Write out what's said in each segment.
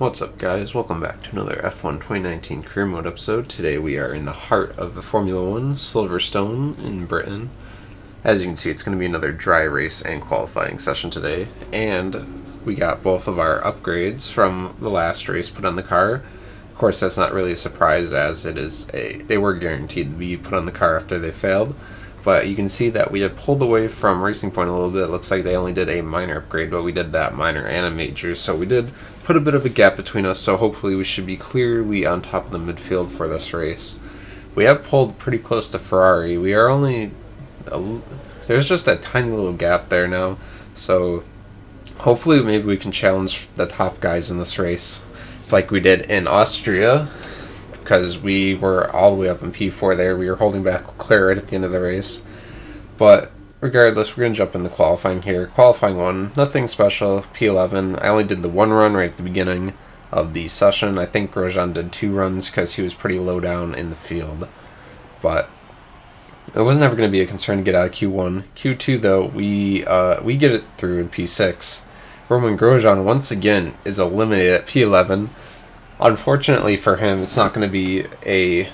What's up, guys? Welcome back to another F1 2019 Career Mode episode. Today we are in the heart of the Formula 1 Silverstone in Britain. As you can see, it's going to be another dry race and qualifying session today, and we got both of our upgrades from the last race put on the car. Of course, that's not really a surprise, as they were guaranteed to be put on the car after they failed. But you can see that we had pulled away from Racing Point a little bit. It looks like they only did a minor upgrade, but we did that minor and a major. So we did put a bit of a gap between us, so hopefully we should be clearly on top of the midfield for this race. We have pulled pretty close to Ferrari. We are only... there's just a tiny little gap there now. So hopefully maybe we can challenge the top guys in this race like we did in Austria, because we were all the way up in P4 there. We were holding back Leclerc right at the end of the race. But regardless, we're going to jump into qualifying here. Qualifying 1, nothing special, P11. I only did the one run right at the beginning of the session. I think Grosjean did 2 runs because he was pretty low down in the field. But it was never going to be a concern to get out of Q1. Q2, though, we get it through in P6. Roman Grosjean, once again, is eliminated at P11. Unfortunately for him, it's not going to be a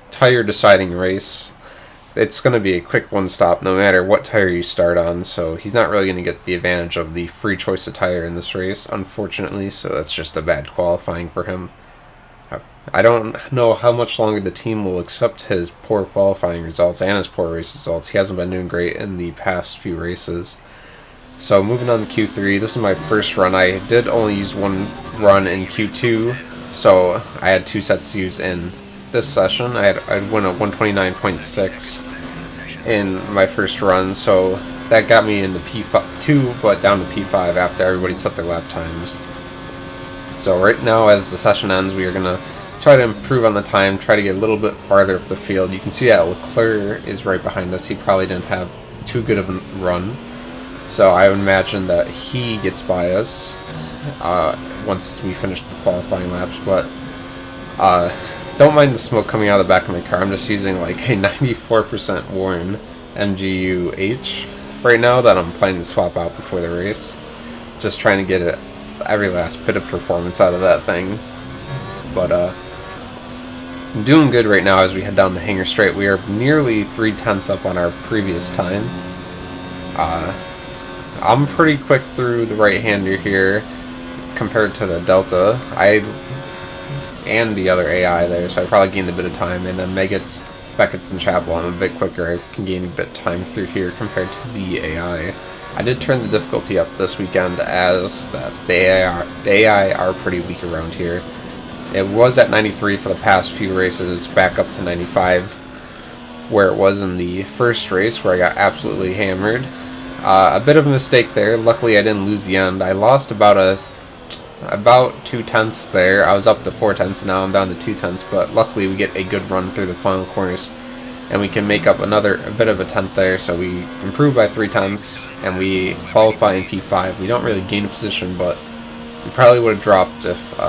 tire deciding race. It's going to be a quick one stop no matter what tire you start on, so he's not really going to get the advantage of the free choice of tire in this race, unfortunately, so that's just a bad qualifying for him. I don't know how much longer the team will accept his poor qualifying results and his poor race results. He hasn't been doing great in the past few races. So moving on to Q3, this is my first run. I did only use one run in Q2, so I had 2 sets to use in this session. I'd win a 129.6 in my first run, so that got me into P2, but down to P5 after everybody set their lap times. So right now, as the session ends, we are going to try to improve on the time, try to get a little bit farther up the field. You can see that Leclerc is right behind us. He probably didn't have too good of a run. So I would imagine that he gets by us once we finish the qualifying laps, but don't mind the smoke coming out of the back of my car. I'm just using like a 94% worn MGU-H right now that I'm planning to swap out before the race. Just trying to get every last bit of performance out of that thing. But I'm doing good right now as we head down the Hangar Straight. We are nearly 3/10 up on our previous time. I'm pretty quick through the right-hander here compared to the Delta. And the other AI there, so I probably gained a bit of time. And then Beckett's, and Chapel, I'm a bit quicker. I can gain a bit of time through here compared to the AI. I did turn the difficulty up this weekend, as that the AI are pretty weak around here. It was at 93 for the past few races, back up to 95, where it was in the first race where I got absolutely hammered. A bit of a mistake there. Luckily, I didn't lose the end. I lost about 2/10 there. I was up to 4/10, now I'm down to 2/10, but luckily we get a good run through the final corners, and we can make up a bit of a 10th there, so we improve by 3/10, and we qualify in P5. We don't really gain a position, but we probably would have dropped if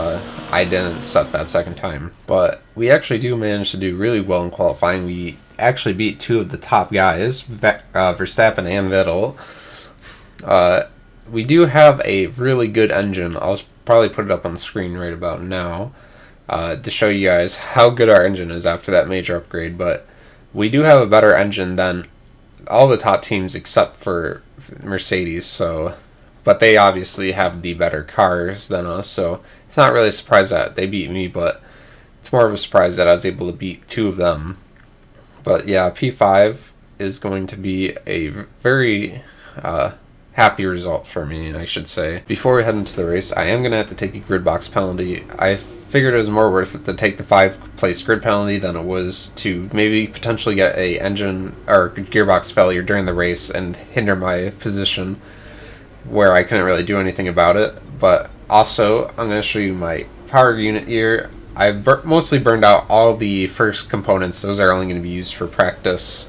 I didn't set that second time. But we actually do manage to do really well in qualifying. We actually beat 2 of the top guys, Verstappen and Vettel. We do have a really good engine. I'll probably put it up on the screen right about now to show you guys how good our engine is after that major upgrade. But we do have a better engine than all the top teams except for Mercedes. But they obviously have the better cars than us, so it's not really a surprise that they beat me, but it's more of a surprise that I was able to beat 2 of them. But yeah, P5 is going to be a very happy result for me, I should say. Before we head into the race, I am going to have to take a grid box penalty. I figured it was more worth it to take the 5-place grid penalty than it was to maybe potentially get a engine or gearbox failure during the race and hinder my position where I couldn't really do anything about it. But also, I'm going to show you my power unit here. I've mostly burned out all the first components. Those are only going to be used for practice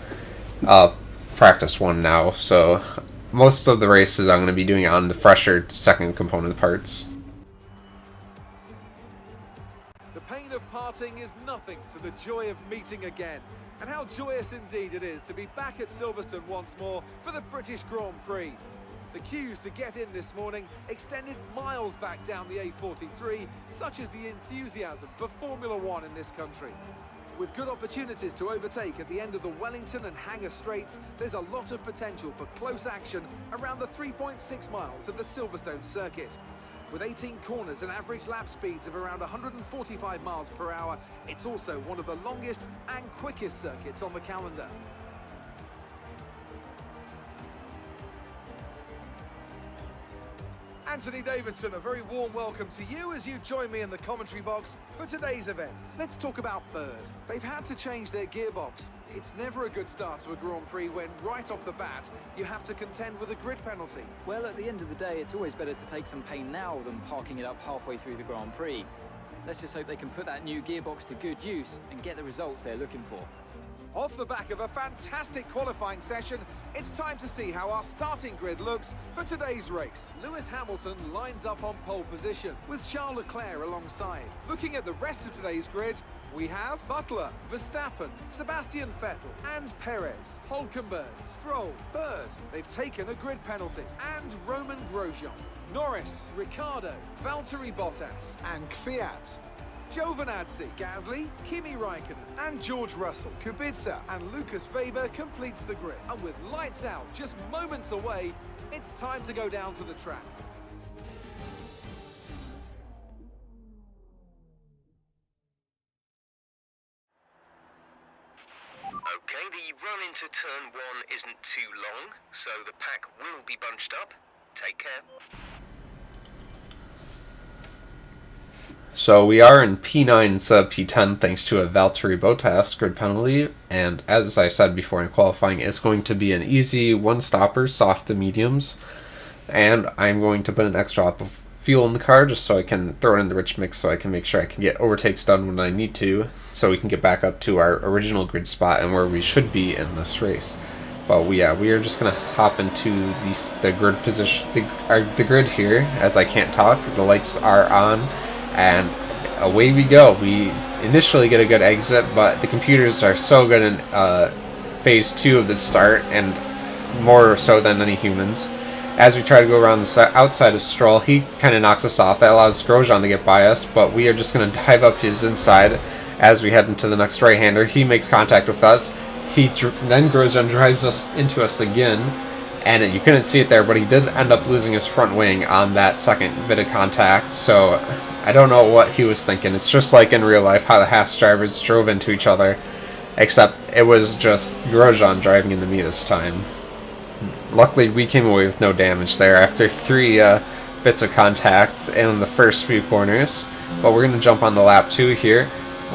1 now. So most of the races I'm going to be doing on the fresher second component parts. The pain of parting is nothing to the joy of meeting again. And how joyous indeed it is to be back at Silverstone once more for the British Grand Prix. The queues to get in this morning extended miles back down the A43, such as the enthusiasm for Formula One in this country. With good opportunities to overtake at the end of the Wellington and Hangar Straights, there's a lot of potential for close action around the 3.6 miles of the Silverstone circuit. With 18 corners and average lap speeds of around 145 miles per hour, it's also one of the longest and quickest circuits on the calendar. Anthony Davidson, a very warm welcome to you as you join me in the commentary box for today's event. Let's talk about Bird. They've had to change their gearbox. It's never a good start to a Grand Prix when, right off the bat, you have to contend with a grid penalty. Well, at the end of the day, it's always better to take some pain now than parking it up halfway through the Grand Prix. Let's just hope they can put that new gearbox to good use and get the results they're looking for. Off the back of a fantastic qualifying session, it's time to see how our starting grid looks for today's race. Lewis Hamilton lines up on pole position, with Charles Leclerc alongside. Looking at the rest of today's grid, we have Butler, Verstappen, Sebastian Vettel, and Perez, Hülkenberg, Stroll, Bird. They've taken a grid penalty, and Roman Grosjean, Norris, Ricciardo, Valtteri Bottas, and Kvyat. Giovinazzi, Gasly, Kimi Raikkonen, and George Russell, Kubica, and Lucas Weber completes the grid. And with lights out just moments away, it's time to go down to the track. Okay, the run into turn 1 isn't too long, so the pack will be bunched up. Take care. So we are in P9 instead of P10 thanks to a Valtteri Bottas grid penalty, and as I said before in qualifying, it's going to be an easy one-stopper, soft to mediums, and I'm going to put an extra drop of fuel in the car just so I can throw it in the rich mix so I can make sure I can get overtakes done when I need to, so we can get back up to our original grid spot and where we should be in this race. But we are just going to hop into the grid position, the grid here, as I can't talk. The lights are on. And away we go. We initially get a good exit, but the computers are so good in phase 2 of the start, and more so than any humans. As we try to go around the outside of Stroll, he kind of knocks us off. That allows Grosjean to get by us, but we are just going to dive up his inside as we head into the next right-hander. He makes contact with us. Then Grosjean drives us into us again, and you couldn't see it there, but he did end up losing his front wing on that second bit of contact, so I don't know what he was thinking. It's just like in real life how the Haas drivers drove into each other, except it was just Grosjean driving into me this time. Luckily, we came away with no damage there after 3 bits of contact in the first few corners, but we're going to jump on to lap 2 here.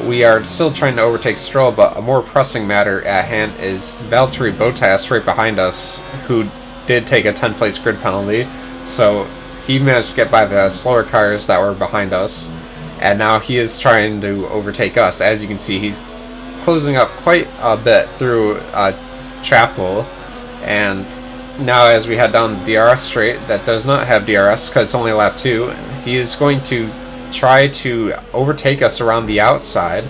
We are still trying to overtake Stroll, but a more pressing matter at hand is Valtteri Bottas right behind us, who did take a 10th-place grid penalty, so he managed to get by the slower cars that were behind us, and now he is trying to overtake us. As you can see, he's closing up quite a bit through Chapel, and now as we head down the DRS straight that does not have DRS because it's only lap 2, he is going to try to overtake us around the outside,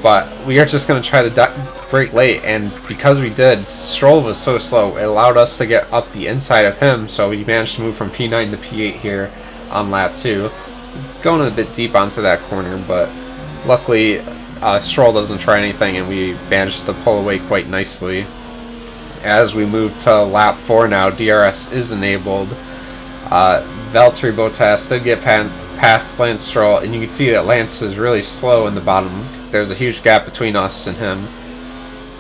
but we are just going to try to brake late, and because we did, Stroll was so slow, it allowed us to get up the inside of him, so we managed to move from P9 to P8 here on lap 2. Going a bit deep onto that corner, but luckily Stroll doesn't try anything, and we managed to pull away quite nicely. As we move to lap 4 now, DRS is enabled. Valtteri Bottas did get past Lance Stroll, and you can see that Lance is really slow in the bottom. There's a huge gap between us and him.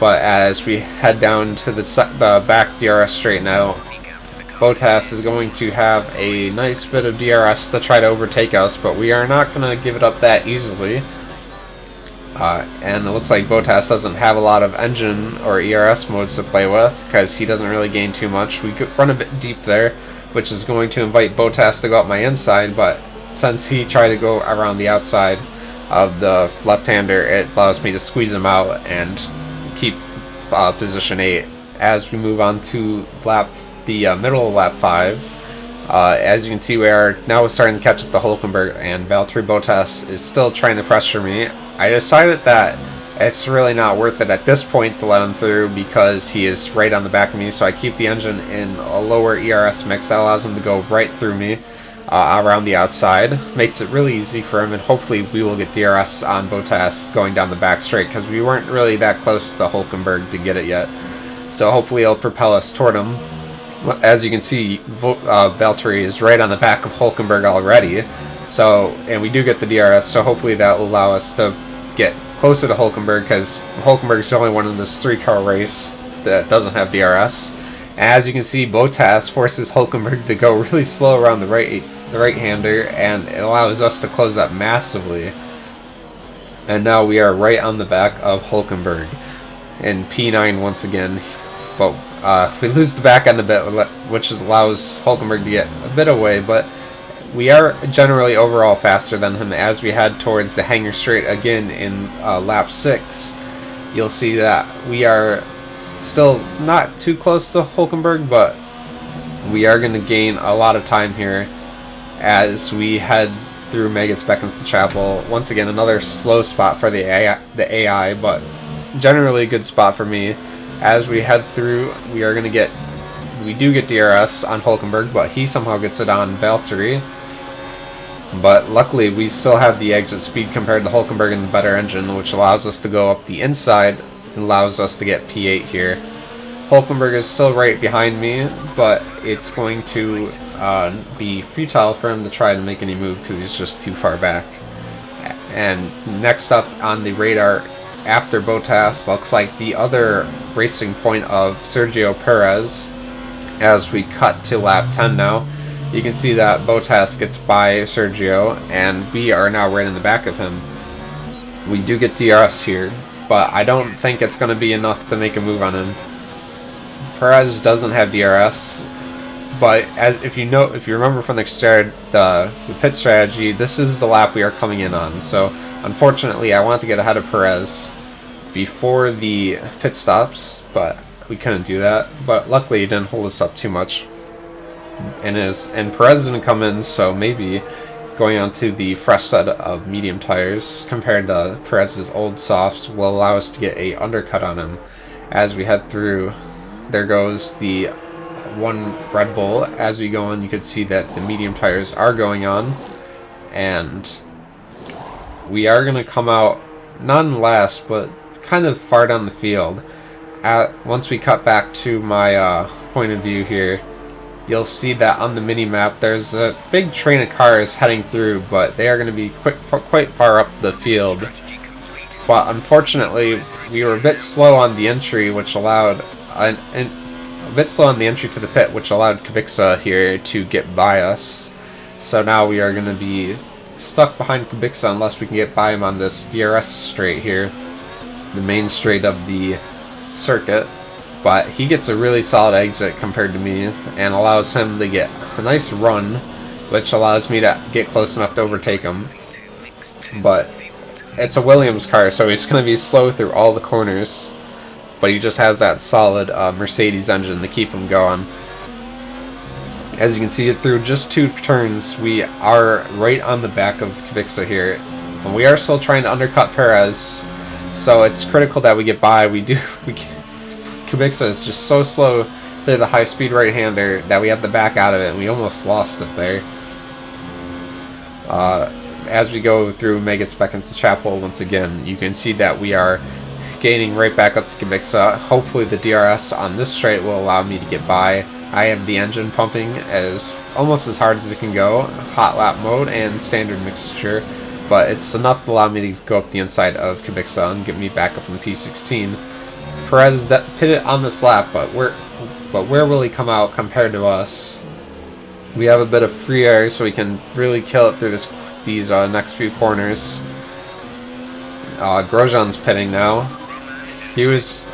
But as we head down to the back DRS straight now, Bottas is going to have a nice bit of DRS to try to overtake us, but we are not going to give it up that easily. And it looks like Bottas doesn't have a lot of engine or ERS modes to play with, because he doesn't really gain too much. We could run a bit deep there, which is going to invite Bottas to go up my inside, but since he tried to go around the outside of the left-hander, it allows me to squeeze him out and keep position 8. As we move on to the middle of lap 5, as you can see, we are now starting to catch up to Hülkenberg, and Valtteri Bottas is still trying to pressure me. I decided that it's really not worth it at this point to let him through because he is right on the back of me. So I keep the engine in a lower ERS mix that allows him to go right through me around the outside. Makes it really easy for him, and hopefully we will get DRS on Bottas going down the back straight because we weren't really that close to Hulkenberg to get it yet. So hopefully it'll propel us toward him. As you can see, Valtteri is right on the back of Hulkenberg already. So, and we do get the DRS, so hopefully that will allow us to get closer to Hulkenberg, because Hulkenberg is the only one in this 3-car race that doesn't have DRS. As you can see, Bottas forces Hulkenberg to go really slow around the right-hander, and it allows us to close that massively. And now we are right on the back of Hulkenberg in P9 once again. But we lose the back end a bit, which allows Hulkenberg to get a bit away, but we are generally overall faster than him as we head towards the hangar straight again in lap 6. You'll see that we are still not too close to Hulkenberg, but we are going to gain a lot of time here as we head through Maggots-Beckens Chapel. Once again, another slow spot for the AI, but generally a good spot for me. As we head through, we do get DRS on Hulkenberg, but he somehow gets it on Valtteri. But luckily, we still have the exit speed compared to Hulkenberg and the better engine, which allows us to go up the inside and allows us to get P8 here. Hulkenberg is still right behind me, but it's going to be futile for him to try to make any move because he's just too far back. And next up on the radar after Bottas looks like the other racing point of Sergio Perez. As we cut to lap 10 now, you can see that Bottas gets by Sergio, and we are now right in the back of him. We do get DRS here, but I don't think it's going to be enough to make a move on him. Perez doesn't have DRS, but if you remember from the start, the pit strategy, this is the lap we are coming in on. So unfortunately, I wanted to get ahead of Perez before the pit stops, but we couldn't do that. But luckily, it didn't hold us up too much. And Perez didn't come in, so maybe going on to the fresh set of medium tires compared to Perez's old softs will allow us to get a undercut on him as we head through. There goes the one Red Bull. As we go on, you can see that the medium tires are going on, and we are going to come out not in last, but kind of far down the field. Once we cut back to my point of view here, you'll see that on the mini-map there's a big train of cars heading through, but they are going to be quite far up the field. But unfortunately, we were a bit slow on the entry, which allowed a bit slow on the entry to the pit, which allowed Kubica here to get by us. So now we are going to be stuck behind Kubica unless we can get by him on this DRS straight here, the main straight of the circuit. But he gets a really solid exit compared to me and allows him to get a nice run, which allows me to get close enough to overtake him. But it's a Williams car, so he's going to be slow through all the corners, but he just has that solid Mercedes engine to keep him going. As you can see, through just 2 turns, we are right on the back of Kubica here, and we are still trying to undercut Perez, so it's critical that we get by. Kubica is just so slow through the high-speed right-hander that we have to back out of it, and we almost lost it there. As we go through Maggots-Beckens Chapel once again, you can see that we are gaining right back up to Kubica. Hopefully the DRS on this straight will allow me to get by. I have the engine pumping almost as hard as it can go, hot lap mode and standard mixture, but it's enough to allow me to go up the inside of Kubica and get me back up in the P16. Perez pitted on this lap, but where will he come out compared to us? We have a bit of free air, so we can really kill it through these next few corners. Grosjean's pitting now. He was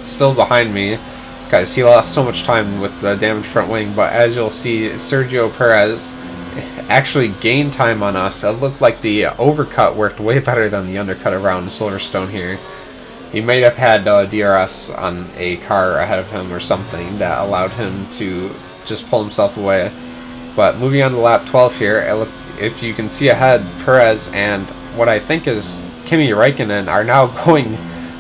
still behind me because he lost so much time with the damaged front wing, but as you'll see, Sergio Perez actually gained time on us. It looked like the overcut worked way better than the undercut around Silverstone here. He may have had DRS on a car ahead of him or something that allowed him to just pull himself away. But moving on to lap 12 here, if you can see ahead, Perez and what I think is Kimi Räikkönen are now going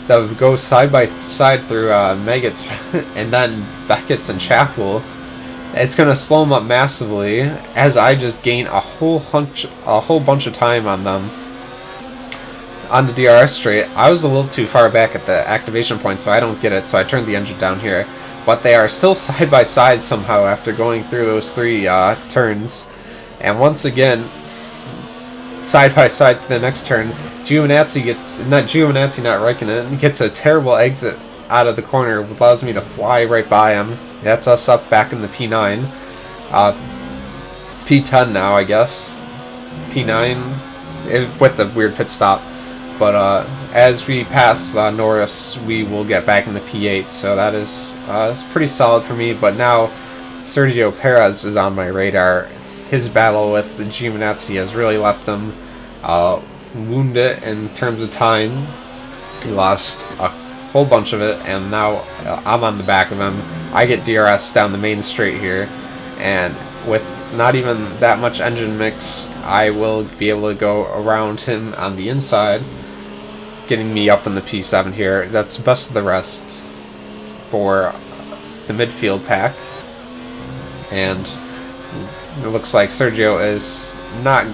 that go side by side through Meggetts and then Beckett's and Chapel, it's going to slow them up massively as I just gain a whole bunch of time on them. On the DRS straight, I was a little too far back at the activation point, so I don't get it, so I turned the engine down here. But they are still side by side somehow after going through those 3 turns. And once again, side by side to the next turn, Giovinazzi not Raikkonen, gets a terrible exit out of the corner, allows me to fly right by him. That's us up back in the P9. P10 now, I guess. P9 with the weird pit stop. But as we pass Norris, we will get back in the P8, so that is pretty solid for me. But now Sergio Perez is on my radar. His battle with the Giovinazzi has really left him wounded in terms of time. He lost a whole bunch of it, and now I'm on the back of him. I get DRS down the main straight here, and with not even that much engine mix, I will be able to go around him on the inside, getting me up in the P7 here. That's best of the rest for the midfield pack. And it looks like Sergio is not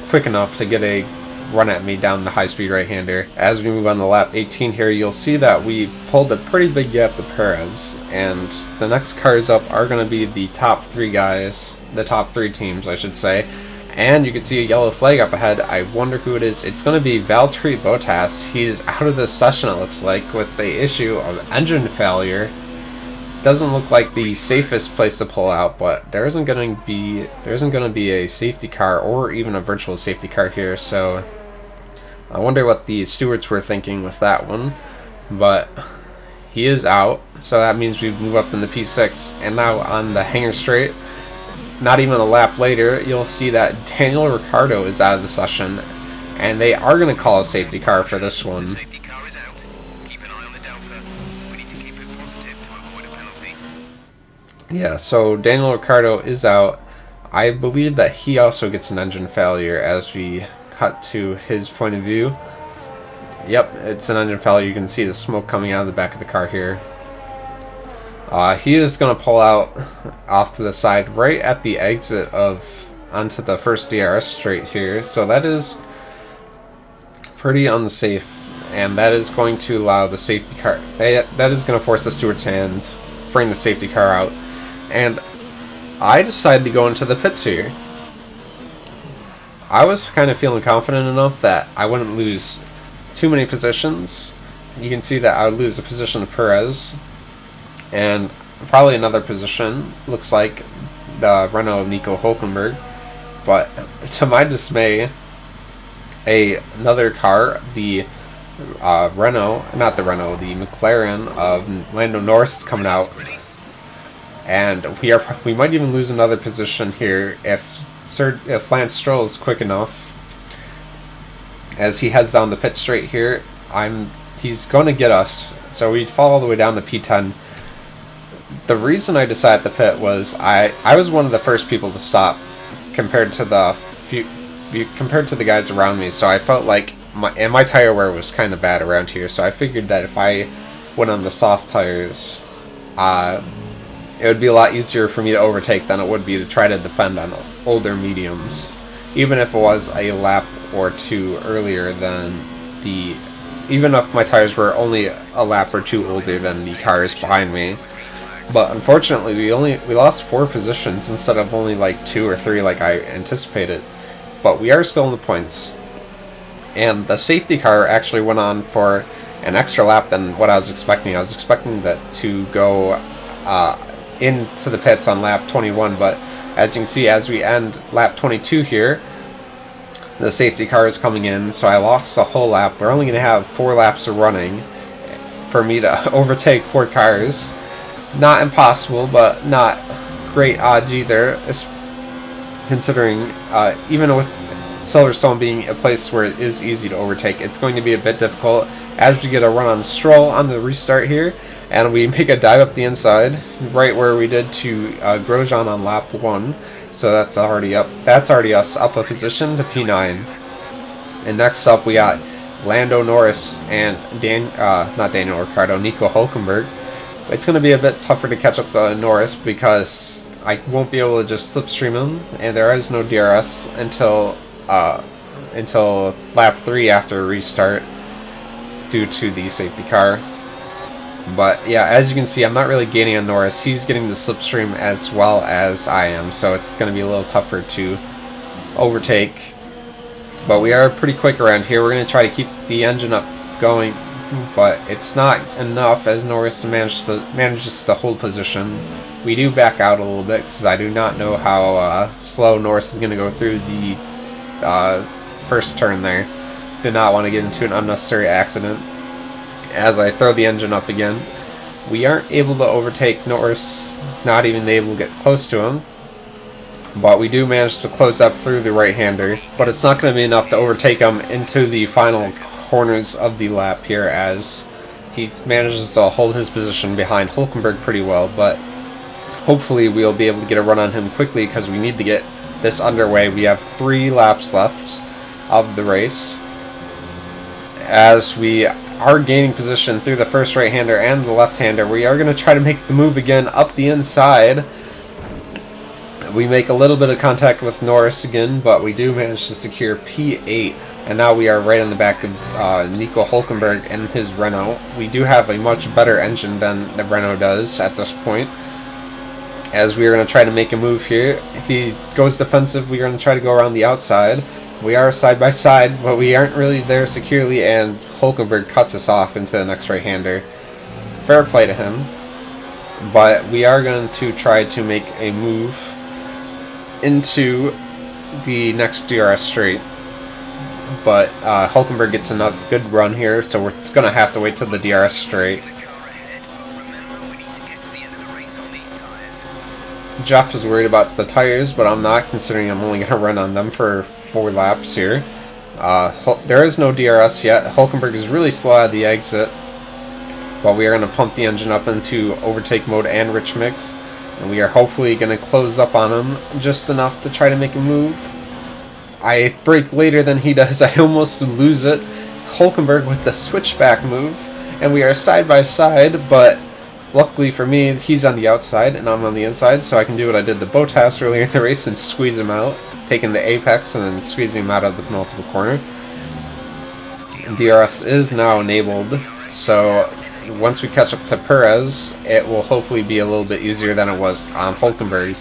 quick enough to get a run at me down the high-speed right-hander. As we move on to lap 18 here, you'll see that we pulled a pretty big gap to Perez, and the next cars up are going to be the top 3 guys, the top 3 teams, I should say. And you can see a yellow flag up ahead. I wonder who it is. It's going to be Valtteri Bottas. He's out of this session, it looks like, with the issue of engine failure. Doesn't look like the safest place to pull out, but there isn't going to be a safety car or even a virtual safety car here, so I wonder what the stewards were thinking with that one. But he is out, so that means we move up in the P6, and now on the hangar straight, not even a lap later, you'll see that Daniel Ricciardo is out of the session, and they are going to call a safety car for this one. Yeah, so Daniel Ricciardo is out. I believe that he also gets an engine failure as we cut to his point of view. Yep, it's an engine failure. You can see the smoke coming out of the back of the car here. He is going to pull out off to the side right at the exit onto the first DRS straight here. So that is pretty unsafe, and that is going to allow the safety car. That is going to force the steward's hand, bring the safety car out. And I decided to go into the pits here. I was kind of feeling confident enough that I wouldn't lose too many positions. You can see that I would lose a position to Perez, and probably another position, looks like the Renault of Nico Hülkenberg. But to my dismay, another car, the the McLaren of Lando Norris is coming out. And we might even lose another position here if Lance Stroll is quick enough. As he heads down the pit straight here, he's going to get us. So we fall all the way down to P10. The reason I decided to pit was I was one of the first people to stop compared to the guys around me. So I felt like my tire wear was kind of bad around here. So I figured that if I went on the soft tires, it would be a lot easier for me to overtake than it would be to try to defend on older mediums, even if it was a lap or two earlier than even if my tires were only a lap or two older than the cars behind me. But unfortunately, we lost 4 positions instead of only like 2 or 3 like I anticipated. But we are still in the points, and the safety car actually went on for an extra lap than what I was expecting. I was expecting that to go into the pits on lap 21, but as you can see, as we end lap 22 here, the safety car is coming in, so I lost a whole lap. We're only going to have 4 laps of running for me to overtake 4 cars. Not impossible, but not great odds either, considering even with Silverstone being a place where it is easy to overtake, it's going to be a bit difficult as we get a run on Stroll on the restart here. And we make a dive up the inside, right where we did to Grosjean on lap 1. So that's already up. That's already us up a position to P9. And next up we got Lando Norris and not Daniel Ricciardo, Nico Hülkenberg. It's going to be a bit tougher to catch up to Norris because I won't be able to just slipstream him, and there is no DRS until lap 3 after restart due to the safety car. But yeah, as you can see, I'm not really gaining on Norris. He's getting the slipstream as well as I am, so it's going to be a little tougher to overtake. But we are pretty quick around here. We're going to try to keep the engine up going, but it's not enough as Norris manages to hold position. We do back out a little bit because I do not know how slow Norris is going to go through the first turn there. Did not want to get into an unnecessary accident. As I throw the engine up again, we aren't able to overtake Norris, not even able to get close to him. But we do manage to close up through the right-hander. But it's not going to be enough to overtake him into the final corners of the lap here, as he manages to hold his position behind Hülkenberg pretty well. But hopefully we'll be able to get a run on him quickly because we need to get this underway. We have 3 laps left of the race, as we are gaining position through the first right-hander and the left-hander. We are going to try to make the move again up the inside. We make a little bit of contact with Norris again, but we do manage to secure P8, and now we are right on the back of Nico Hülkenberg and his Renault. We do have a much better engine than the Renault does at this point, as we are going to try to make a move here. He goes defensive. We are going to try to go around the outside. We are side by side, but we aren't really there securely, and Hülkenberg cuts us off into the next right-hander. Fair play to him, but we are going to try to make a move into the next DRS straight. But Hülkenberg gets another good run here, so we're just going to have to wait till the DRS straight. Jeff is worried about the tires, but I'm not, considering I'm only going to run on them for 4 laps here. There is no DRS yet. Hülkenberg is really slow at the exit, but we are going to pump the engine up into overtake mode and rich mix, and we are hopefully going to close up on him just enough to try to make a move. I brake later than he does. I almost lose it. Hülkenberg with the switchback move, and we are side by side, but luckily for me, he's on the outside and I'm on the inside, so I can do what I did the Bottas earlier in the race and squeeze him out, taking the apex and then squeezing him out of the penultimate corner. DRS is now enabled, so once we catch up to Perez, it will hopefully be a little bit easier than it was on Hülkenberg.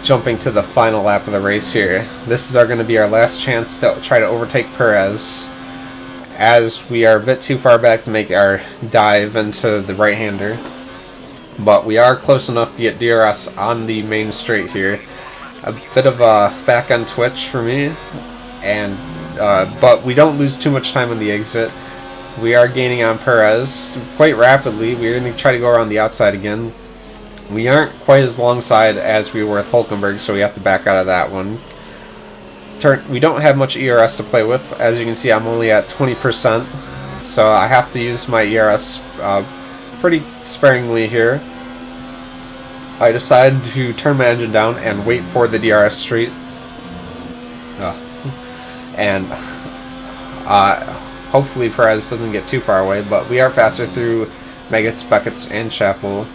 Jumping to the final lap of the race here. This is going to be our last chance to try to overtake Perez, as we are a bit too far back to make our dive into the right-hander. But we are close enough to get DRS on the main straight here. A bit of a back-end twitch for me, and but we don't lose too much time on the exit. We are gaining on Perez quite rapidly. We're going to try to go around the outside again. We aren't quite as long side as we were with Hülkenberg, so we have to back out of that one. We don't have much ERS to play with. As you can see, I'm only at 20%, so I have to use my ERS pretty sparingly here. I decided to turn my engine down and wait for the DRS straight. And hopefully Perez doesn't get too far away, but we are faster through Meggets, Beckett's, and Chapel.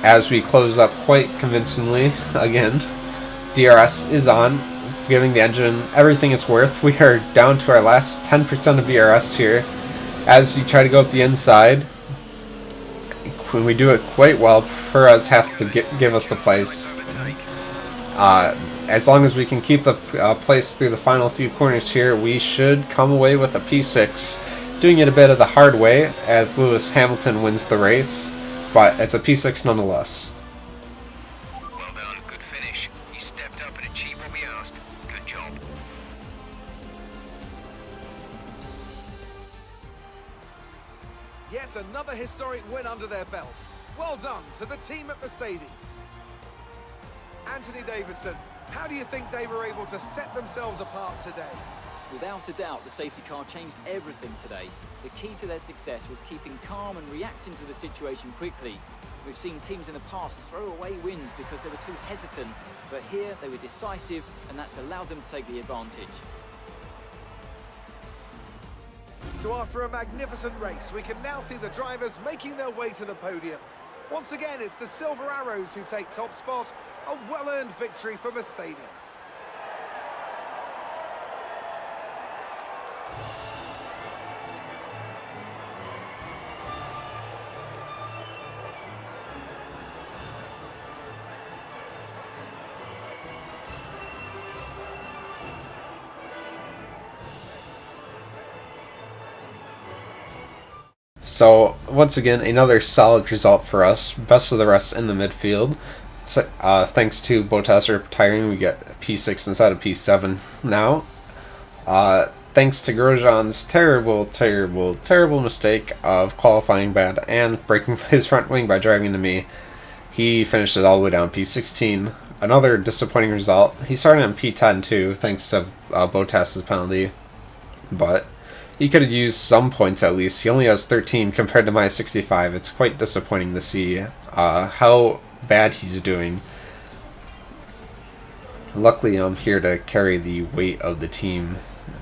As we close up quite convincingly again. DRS is on, giving the engine everything it's worth. We are down to our last 10% of DRS here as we try to go up the inside. When we do it quite well, Perez has to give us the place. As long as we can keep the place through the final few corners here, we should come away with a P6. Doing it a bit of the hard way, as Lewis Hamilton wins the race, but it's a P6 nonetheless. Well done, good finish. You stepped up and achieved what we asked. Good job. Yes, another historic win under their belts. Well done to the team at Mercedes. Anthony Davidson, how do you think they were able to set themselves apart today? Without a doubt, the safety car changed everything today. The key to their success was keeping calm and reacting to the situation quickly. We've seen teams in the past throw away wins because they were too hesitant, but here they were decisive, and that's allowed them to take the advantage. So after a magnificent race, we can now see the drivers making their way to the podium. Once again, it's the Silver Arrows who take top spot, a well-earned victory for Mercedes. So, once again, another solid result for us. Best of the rest in the midfield. Thanks to Bottas retiring, we get P6 instead of P7 now. Thanks to Grosjean's terrible mistake of qualifying bad and breaking his front wing by driving into me, he finishes all the way down P16. Another disappointing result. He started in P10 too, thanks to Bottas' penalty. But he could have used some points at least. He only has 13 compared to my 65. It's quite disappointing to see how bad he's doing. Luckily, I'm here to carry the weight of the team.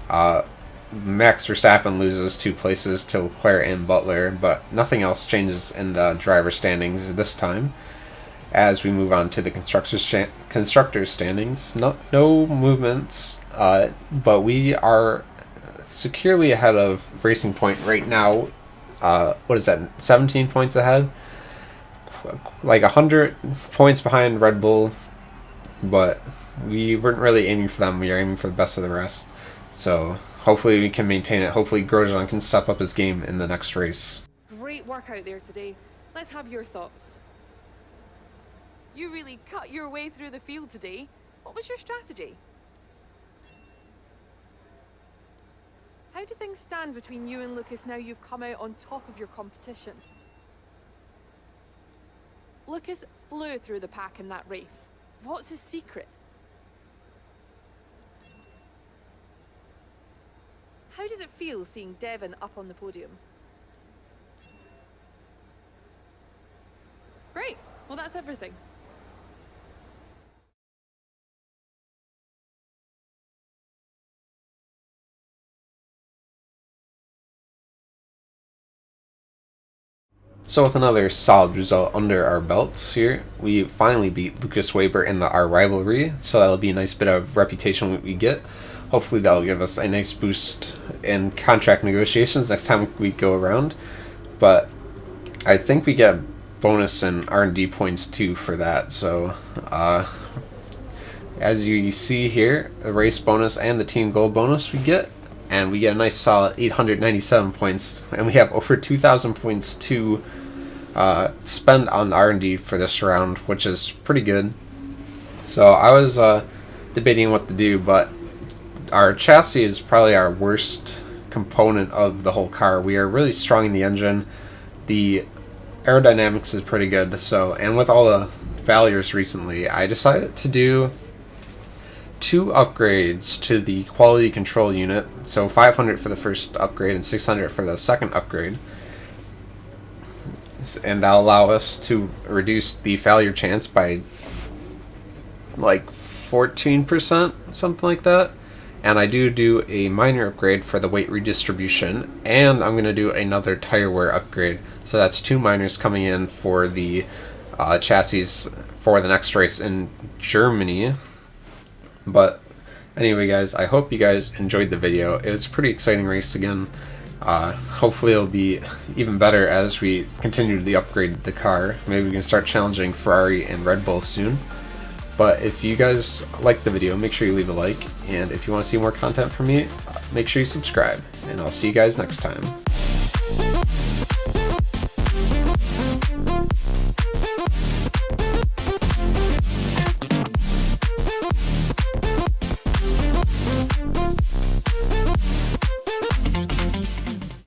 Max Verstappen loses 2 places to Leclerc and Butler, but nothing else changes in the driver standings this time. As we move on to the constructors standings, no movements, but we are securely ahead of Racing Point right now. What is that, 17 points ahead? Like 100 points behind Red Bull, but we weren't really aiming for them. We are aiming for the best of the rest. So hopefully we can maintain it. Hopefully Grosjean can step up his game in the next race. Great work out there today. Let's have your thoughts. You really cut your way through the field today. What was your strategy? How do things stand between you and Lucas now you've come out on top of your competition? Lucas flew through the pack in that race. What's his secret? How does it feel seeing Devon up on the podium? Great. Well, that's everything. So with another solid result under our belts here, we finally beat Lucas Weber in our rivalry, so that'll be a nice bit of reputation we get. Hopefully that'll give us a nice boost in contract negotiations next time we go around. But I think we get bonus and R&D points too for that, so as you see here, the race bonus and the team gold bonus we get, and we get a nice solid 897 points, and we have over 2,000 points to spend on R&D for this round, which is pretty good. So I was debating what to do, but our chassis is probably our worst component of the whole car. We are really strong in the engine. The aerodynamics is pretty good, so, and with all the failures recently, I decided to do 2 upgrades to the quality control unit, so 500 for the first upgrade and 600 for the second upgrade, and that'll allow us to reduce the failure chance by like 14%, something like that. And I do a minor upgrade for the weight redistribution, and I'm going to do another tire wear upgrade, so that's 2 minors coming in for the chassis for the next race in Germany. But anyway guys, I hope you guys enjoyed the video. It was a pretty exciting race again. Hopefully it'll be even better as we continue to upgrade the car. Maybe we can start challenging Ferrari and Red Bull soon. But if you guys liked the video, make sure you leave a like, and if you want to see more content from me, make sure you subscribe, and I'll see you guys next time.